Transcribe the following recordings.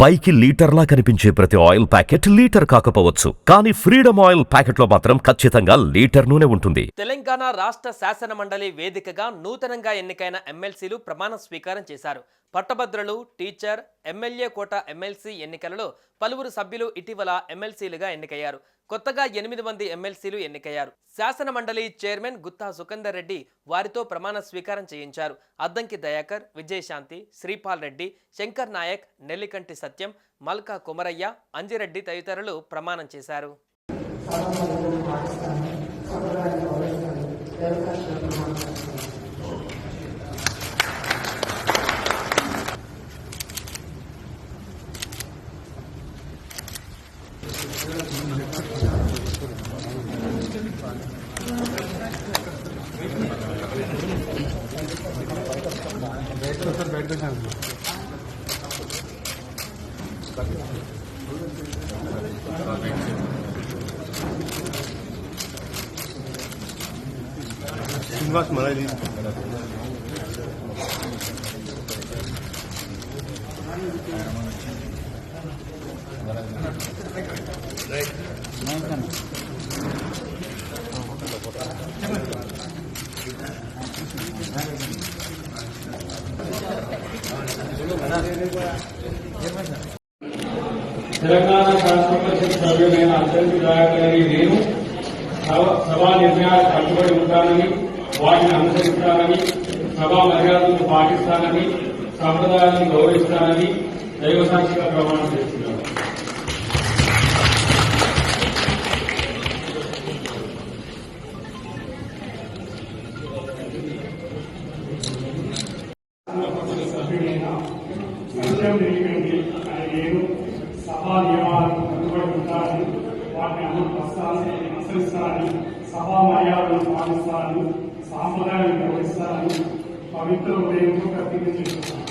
పైకి లీటర్లా కనిపించే ప్రతి ఆయిల్ ప్యాకెట్ లీటర్ కాకపోవచ్చు, కానీ ఫ్రీడమ్ ఆయిల్ ప్యాకెట్లో మాత్రం ఖచ్చితంగా లీటర్ నూనె ఉంటుంది. తెలంగాణ రాష్ట్ర శాసన మండలి వేదికగా నూతనంగా ఎన్నికైన ఎమ్మెల్సీలు ప్రమాణ స్వీకారం చేశారు. పట్టభద్రులు, టీచర్, ఎమ్మెల్యే కోట ఎమ్మెల్సీ ఎన్నికలలో పలువురు సభ్యులు ఇటీవల ఎమ్మెల్సీలుగా ఎన్నికయ్యారు. కొత్తగా 8 మంది ఎమ్మెల్సీలు ఎన్నికయ్యారు. శాసన మండలి చైర్మన్ గుత్తా సుఖేందర్ రెడ్డి వారితో ప్రమాణ స్వీకారం చేయించారు. అద్దంకి దయాకర్, విజయశాంతి, శ్రీపాల్ రెడ్డి, శంకర్ నాయక్, నెల్లికంటి సత్యం, మల్కా కుమరయ్య, అంజిరెడ్డి తదితరులు ప్రమాణం చేశారు. శ్రీనివాస్ మలైలి తెలంగాణ శాసన పరిషత్ సభ్యులైన అద్దంకి దయాకర్ నేను సభా నిర్ణయాలకు కట్టుబడి ఉంటానని, వాటిని అనుసరిస్తానని, సభా మర్యాదలను పాటిస్తానని, సంప్రదాయాలను గౌరవిస్తానని దైవసాక్షిగా ప్రమాణం చేస్తున్నాను. నేను సభా నియమాలకు కట్టుబడి ఉంటానని, వాటిని అనుసరిస్తానని, సభా మర్యాదలను పాటిస్తానని, సాంప్రదాయాలను గౌరవిస్తానని పవిత్ర ఉదయంతో ప్రతిజ్ఞ చేస్తున్నాను.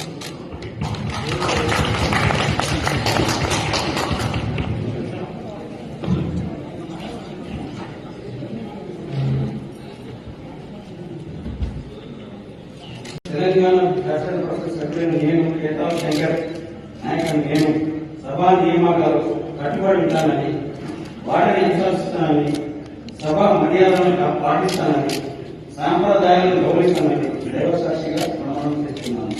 తెలంగాణ శాసన పరిషత్ సభ్యులైన నేను కేతాల శంకర్ నాయక్ నేను సభా నియామకాలకు కట్టుబడి ఉంటానని, వాటిని అనుసరిస్తానని, సభా మర్యాదలను పాటిస్తానని, సాంప్రదాయాలను గౌరవిస్తానని దైవసాక్షిగా ప్రమాణం చేస్తున్నాను.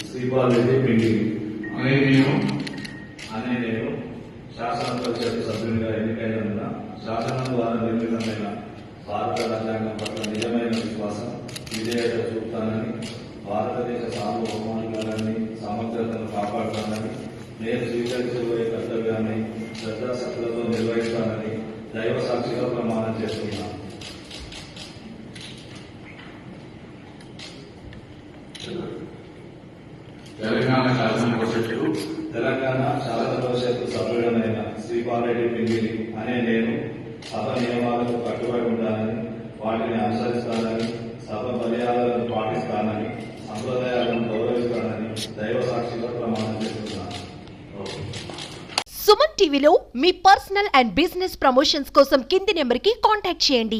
శ్రీపాల్ రెడ్డి పిండి అనే నేను శాసన పరిషత్ సభ్యునిగా ఎన్నికైనందున శాసనం ద్వారా నిర్మితమైన భారత రాజ్యాంగం పట్ల నిజమైన విశ్వాసం, విధేయత చూపుతానని, భారతదేశ సార్వభౌమాధికారాన్ని, సమగ్రతను కాపాడుతానని, నేను స్వీకరించబోయే కర్తవ్యాన్ని శ్రద్ధాశక్తులతో నిర్వహిస్తానని దైవ సాక్షిగా ప్రమాణం చేస్తున్నాను. తెలంగాణ శాసన పరిషత్ సభ్యుడనైన శ్రీపాల్ రెడ్డి పింగిలి అనే నేను సభ నియమాలకు కట్టుబడి ఉంటానని, వాటిని అనుసరిస్తానని, సభ మర్యాదలను పాటిస్తానని, సంప్రదాయాలను గౌరవిస్తానని దైవ సాక్షిగా ప్రమాణం చేస్తున్నాను. సుమన్ టీవీలో మీ పర్సనల్ అండ్ బిజినెస్ ప్రమోషన్స్ కోసం కింది నెంబర్కి కాంటాక్ట్ చేయండి.